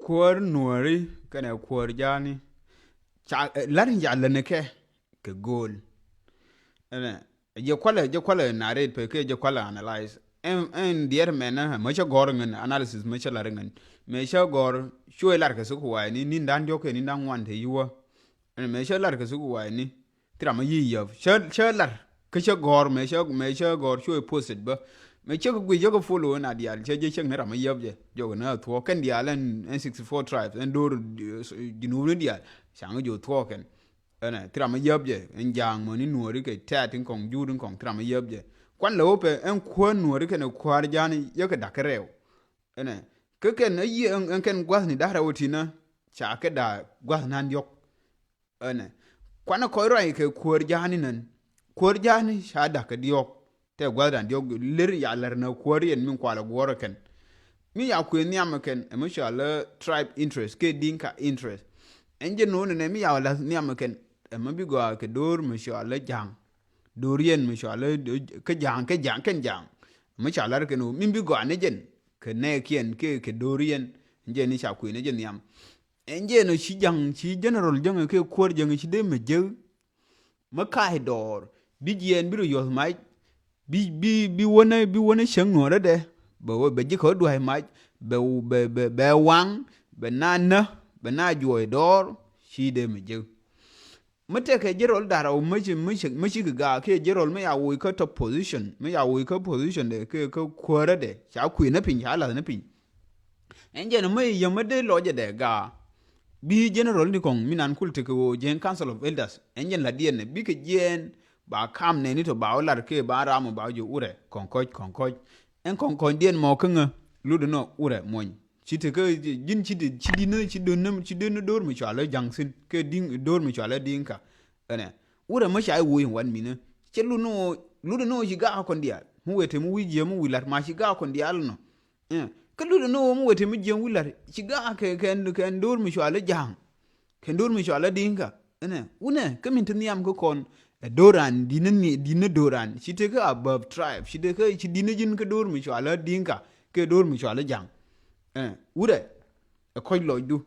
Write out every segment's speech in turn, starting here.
kwor nuori kana kwor jani larin ja lene ke goal ene je kwala na red pe ke je kwala analyze en dier mena ma cha gor ngen analysis ma cha laringen me cha gor shoy lar ka su kwa ni ndan jo ke ni ndan wan te yuwa ene me cha lar ka su kwa ni tira ma yi yof cha lar ke cha gor me cha gor shoy posted ba me cha gwi jo ko follow na dial cha je cheng na ma yof je jo na to ken dial en 64 tribes en dor jinuru dial sang jo to ken ene tira ma yob je en jang mo ni nuori ke tatin kong jurun kong tira ma yob je kwan lo pe en ko nuori ke ne kwar jani yo ke dakreo ene ke ken yi en ken gwas ni dara wotina cha ke da gwas nan yok ene kwan ko rai ke kwar jani nan kwar jani sha da ke diok te gwas dan diok ler ya ler na kwar yen min kwala goro ken mi ya ku ni am ken e mo sha le tribe interest ke dinka interest enje no ne mi ya la ni am ken ma bi go ke dor mi sha le jang dor yen mi sha le ke jang ken jang mi sha la ke no min bi go ne jen ke ne kien ke dor yen nje ni sha ku ne jen yam enje no shi jang shi general jang ke kwor jang shi de me je ma kai dor bi jen bi yo mai bi wona shang no de be ji ko do mai be wang be na joy dor shi de me je mate ke jerol dara o machi ga ke jerol me ya wo ka top position me ya wo ka position de ke kwore de cha ku na pin ya la na pin enje no me yamade loje de ga bi general ni kong minan kulte ko Jieng council of elders enje la dien ne bi ke jen ba kam ne ni to ba olar ke ba ramu ba jo ure konkoj en konkoj dien mo kenga ludo no ure moñ chite ke jin chidi no dor mi chala jangsin ke ding dor mi chala dinka ene ura ma shay wo wan mina chelu no jiga kon dia mu wete mu wije mu wilar ma jiga kon dia no ke ludo no mu wete mu je wilar jiga ke dor mi chala jang ke dor mi chala dinka ene une ke min tin yam ko kon doran dinne doran chite ke above tribe chite ke chidine jin ke dor mi chala dinka ke dor mi chala jang ure koy loydu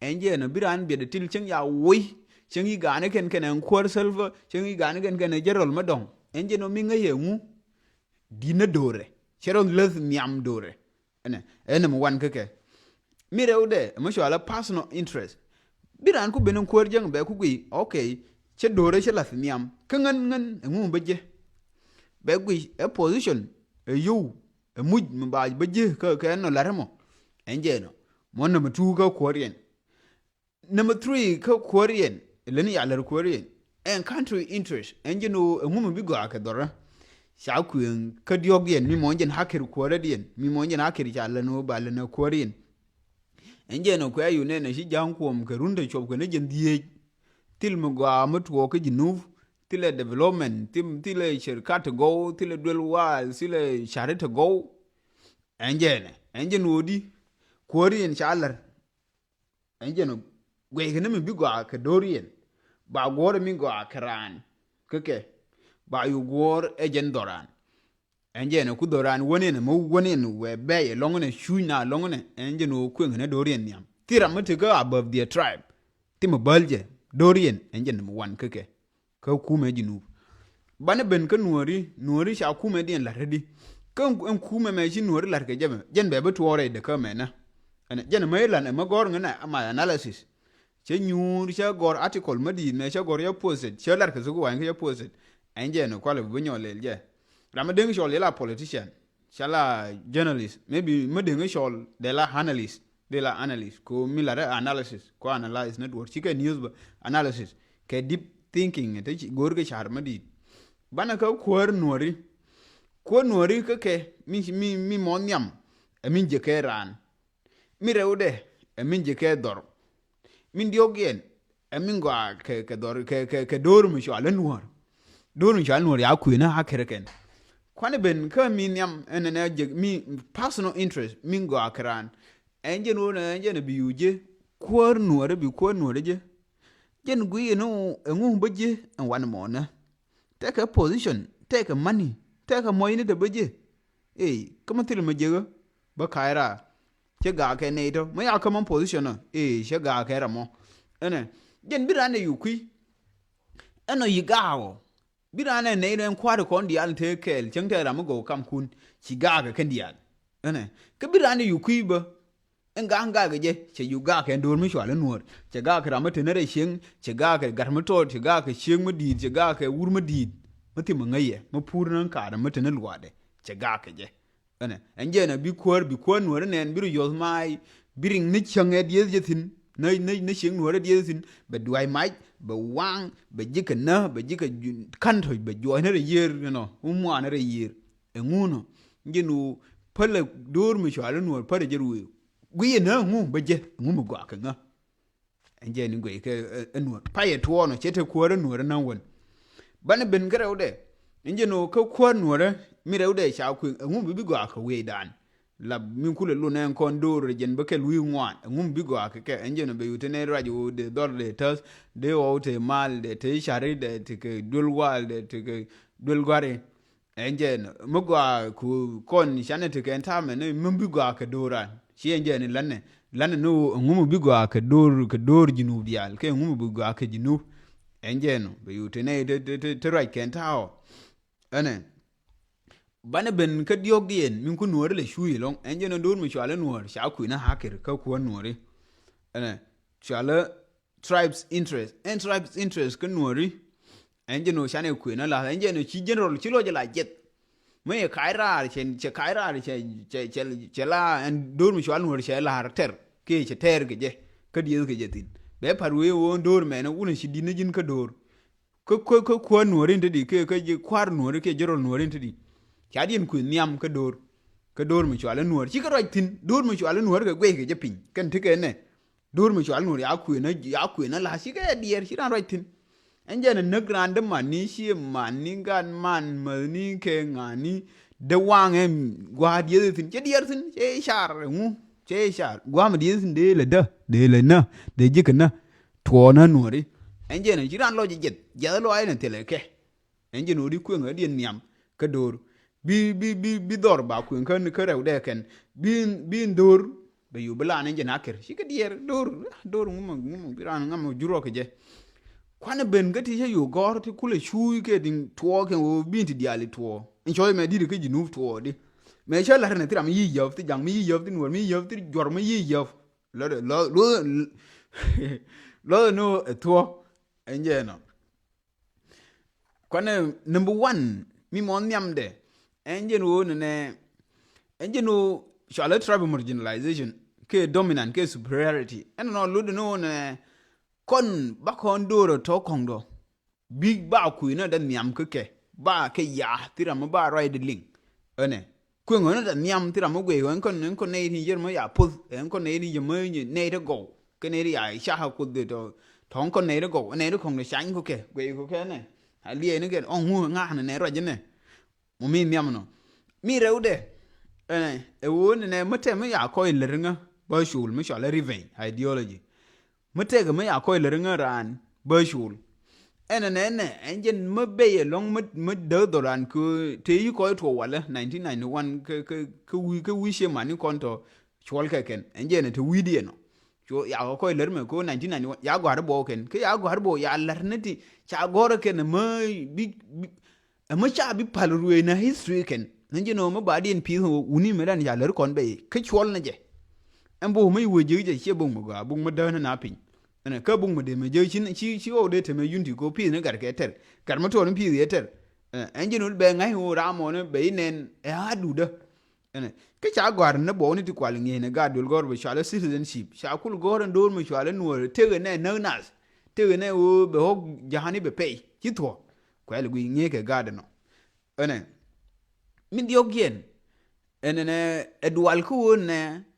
enje no biran be de til cheng ya woi cheng yi gane ken en kwor selva cheng yi gane ken jerol madong enje no mi ngaye mu dina dore cheron leth miam dore ene mo wan keke mi rewde mo shala personal interest biran ku benen kwor jeng be ku gui okay che dore che lath miam kengan mu beje be gui a position a you a muj mba beje ka no laremo enje no mo number 2 ka korean number 3 ka korean leni ya lar korean en country interest enje no ngum bi go aka dora sha ku ka diogyen mi mo njen hakir korean mi mo njen hakir ja lano ba lana korean enje no kwa yu ne na shi jan ko ka runde chob ko ne jen die til mo go amtu ko jinuf tile development tile shirkat go tile dwelwal tile charity go enje no di korean chalar enje no gwe gane mi bigo ka dorian ba gor mi go akran keke ba yu gor ejen doran enje no ku doran woni ne mo woni no we be longone shuna longone enje no ku ngene dorian niam tira mate go above their tribe timo balje dorian enje no one keke ka ku me jinu bane ben ka nuori sha ku me din la redi kan ku me ji nuori la ke jeme jen be betuore de ka mena ene jen mailan e magor ngana ama analysis che nyur che gor article madi me che gor ya posted che lar ke zugo wan ke ya posted enje no kwale bu nyole je rama deng shol la politician shala journalist maybe medeng shol de la analyst ko milare analysis ko analyze network chike news analysis ke deep thinking te gor ke char madi bana ka ko nuori ke mi monyam min je ke ran mi rewde min je ke dor min diogien min go ke dor ke dor mi shala nuor dor mi shala nuor ya ku na hakerken kwane ben ka min yam enene je mi personal interest min go akran enje no bi uje kwor nuor je jen gui no engu beje en wan mona take a position take a money take a moyne de beje kama til me jego ba kaira che ga ke ne to mo ya common position no che ga ke ramo ene jen birane yukui eno yigao birane ne ren kware kon dial te kel chengte ramo go kam kun chi ga ke dial ene ke birane yukui ba nga je che yuga ke ndur mi shwale nuor che ga ke ramate ne re shing che ga ke garmato che ga ke shing mu di che ga ke wur mu di mati mo ngaye mo pur nan ka da mate ne luade che ga ke je ene enje na bi kwor nuor ne biru yos mai biring ni change die je tin ne shing nuor die tin be duai mai be wang be jike na be jike kan to be jo ne re yer no mo ne re yer enguno ngenu pele dur mi shwale nuor pare jeru gwi na ngu beje ngu mu gwa kan anje ni gwe ke nuor paye to no chete kuore nuor nan won bane ben gara de nje no ka kuor nuor mi re de sha ku ngu bi gwa ka we dan la mi kule lu nan kon do jen be ke lu ngwan ngu bi gwa ke anje no be yutene radio de dor de tas de o te mal de te shari de te ke dul wal de te ke dul gware anje no mu gwa ku kon shanete ke ntame ne mu bi gwa ka doran shi enje ni lanne no ngumu bigwa ke dor jinu dial ke ngumu bigwa ke jinu enje no be yutene te right ken tao ane bane ben ke diog dien min ku nuor le shuyi long enje no dor mi chwale nuor sha ku na haker ka ku nuori ane chwale tribes interest ke nuori enje no shane ku na la enje no chi general chilo je la jet me kaira che kaira che la en dor mi chwal nur che la harter ke che ter ke je ke die ke je tin be parwe wo dor me na un shi din jin ka dor ko nur inde di ke je kwar nur ke jero nur inde di cha din ku niam ke dor mi chwal nur chi ka ro tin dor mi chwal nur ke gwe ke je pin ken ti ke ne dor mi chwal nur ya ku na la shi ke dier shi ran ro tin enje ne grande mani shi mani gan man mani ke ngani de wange gwa die tin che dier tin che shar ngu che shar gwa ma die tin de le na de jikna to na nori enje ne jiran lo jet ya lo ai ne tele ke enje no ri ku nga dien niam ka dor bi dor ba ku kan ka rew de ken bi dor be yu bla ne je na ker shi ka dier dor ngu biran ngam juro ke je kwana ben gati je yo gor ti kule shui ke din tuo ke wo binti diali tuo enjoy me di ke jinu tuo di me che la ne tram yi yof ti jang mi yof ti nur mi yof ti jor mi yi yof lo no tuo enje no kwana number 1 mi mon nyamde enje no ne enje no shall tribal marginalization ke dominant ke superiority and no lo no ne kon ba kon doro to kondo big ba ku ina da niam ke ba ke ya tira mo ba ride link ene ku ngona da niam tira mo gwe kon ne ni yer mo ya pus en kon ne ni mo ne de go ke ne ya sha ha ku de to thong kon ne de go ne de kong ne shang ku ke gwe ku ke ne ali ne ke on hu nga ne ro je ne mo mi niam no mi reude ene e wo ne mo te mo ya ko ile nga ba shul mo shala revenge ideology mutega me akoy le ran bashul ene enjen mabeye long mud doran ku te yi koy to wala 1991 ke wi she mani konto chwal ken enjen te widi no jo ya koy le me ko 1991 ya gwar bo ken ke ya gwar bo ya larnati cha goro ken ma cha bi palruwe na history ken enjen no ma badien pi uni me dan ya ler kon be ke chwal na je embo mai weje je che bung ga bung ma dana na pin ene ka bung ma de me je chi o de te me yunti ko pi ne gar ke ter gar ma to ne pi ye ter enje no be ngai ho ra mo ne be nen e adu da ene ke cha gwar ne bo ni ti kwal nge ne ga dul gor be shala citizenship sha kul gor ndor me shala no te ne no nas te ne o be ho jahani be pay chi to kwal gui nge ke ga de no ene min diogien ene ne edwal ku ne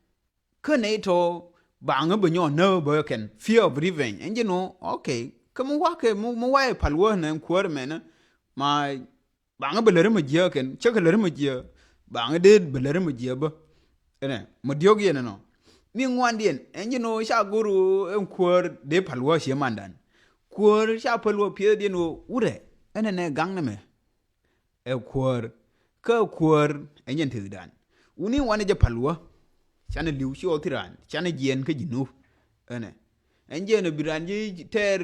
keneto banga benyo no boken fear of revenge and you know okay come wake mo wae palwo na kwor mena ma banga belere ma je ken chekelere ma je banga de belere ma je ba ene mo diogi ene no mi ngwandien and you know sha guru en kwor de palwo she mandan kwor sha palwo pie de no ure ene ne gangne me e kwor ka kwor enyen tidan uni wane je palwo chana liu shi otiran chana Jieng ke jinu ene enje no biran ji ter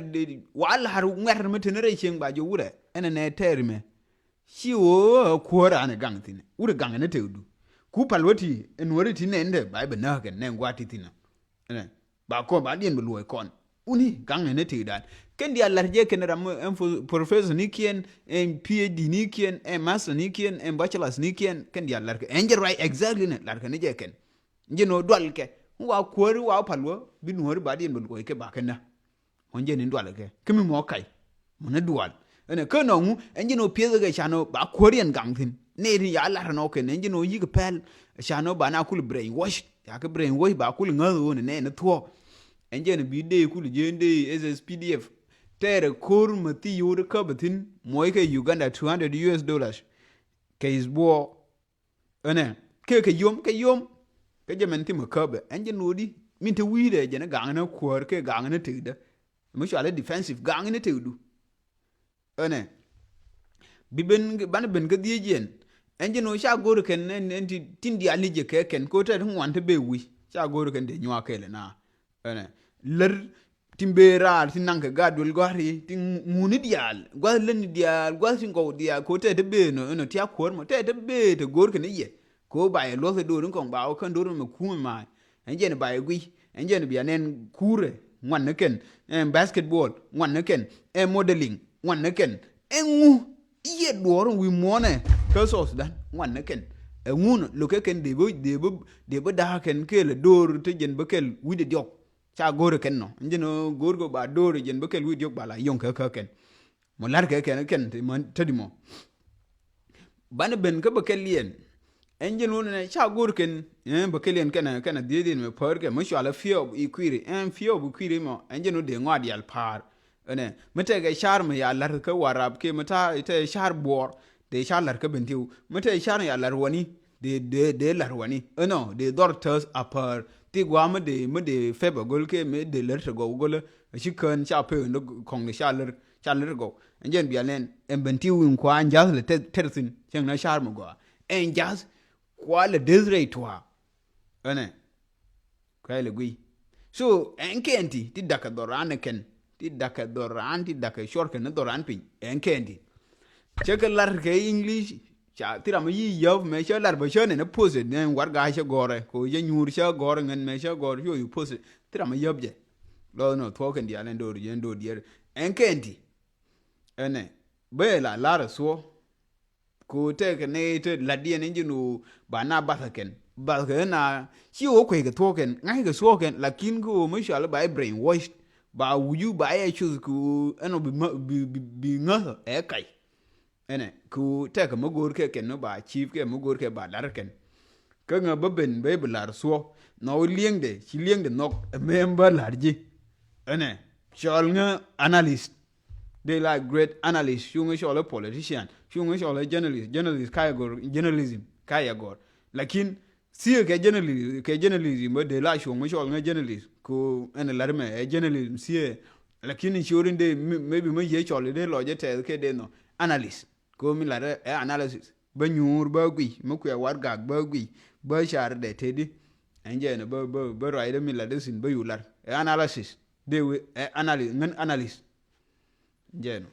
wal har ngwer metenere cheng ba jo wure ene ne ter me shi o kwora ne gang tin wure gang ne teudu ku palwati enwori tin ende ba be na ken ne ngwati tin ene ba ko ba dien bu kon uni gang ne teudan ken dia larje ken ram en professor ni kien en PhD ni kien en master ni kien en bachelor's ni kien ken dia larke enje right exactly ne larke ne je ken nje no dwal ke wa kwori wa palwo bi nuori ba dien bu ke ba ken na onje ni dwal ke kimi mo kai mo ne dwal ene ke no ngu enje no pie ge chano ba kwori en gang tin ne ri ya lar no ken enje no yi ke pel chano ba na kul brain wash ya ke brain wash ba kul ngado ne ne to enje ne bi de kul jende SSPDF tere kor mati yur ka batin moy ke Uganda $200 ke isbo ene ke yom ke jamen ti makabe enje nodi min te wire je ne gang na kwor ke gang na tede mo shale defensive gang na tedu ene biben ban ben ke diejen enje no sha gor ken en tin di ali je ke ken ko te hwan te be wi sha gor ken de nywa ke le na ene ler timbera tin nanka gadul gori tin muni dial gwa len dial gwa sin ko dia ko te be no tia kwor mo te be te gor ken ye ko ba ye lo se do rin kong ba o kan do me ku ma enje ne ba ye gui enje ne bia nen kure ngwan ne ken en basketball ngwan ne ken en modeling ngwan ne ken en ngu ye do wi mone ka so dan ngwan ne ken en ngu lo ke ken de bo da ken ke le do te jen bekel wi de diok cha gore ken no enje no gorgo ba do jen bekel wi diok ba la yon ka ken mo lar ke ken te man tedi mo ban ben ka bekel yen engine one ne cha gurken bakelian kana didin me porge mo shala fio ikwiri en fio bu kwiri mo engine no de ngwadi al par ene mete ga char me ya lar ka warab ke mata ite char bor de char lar ka bentiu mete char ya lar wani de lar wani no de dorters apar ti gwa me de feba gol ke me de lar go gol shi kan cha pe no kong de chaler go engine bialen en bentiu in kwa anjas le tersin cheng na char mo go en jas kwale desre toa ene kwale gui so enkenti ti daka doran ken ti daka short ken doran pin enkenti chekelar ke english cha tira ma yi yob me chelar ba chone ne pose ne warga che gore ko je nyur che gore ngen me che gore yo yu pose tira ma yob je lo no to ken dia len do je ndo dier enkenti ene bela lara so ko te ke ne te la dien injinu ba na bathaken ba ke na chi o kwe ke token ngai ke so ken lakin ko mo shala ba brain wash ba wuju ba ya choose ku eno bi nga e kai ene ku te ke mo gor ke ken no ba chief ke mo gor ke ba dar ken ke nga ba ben be blar so no liengde chi liengde nok member larji ene shal nga analyst they like great analysts shunga shola politician shunga shola journalist journalism kaya gor lakin sie ke journalism but they like shunga shola journalist ko en larme journalism sie lakin insuring de maybe me ye shola de loje te ke de no analyst ko mi lare analysis ba nyur ba gui mo ku war gag ba gui ba shar de tedi enje no ba raide mi lade sin ba yular analysis de analyst ngan analyst Jeno.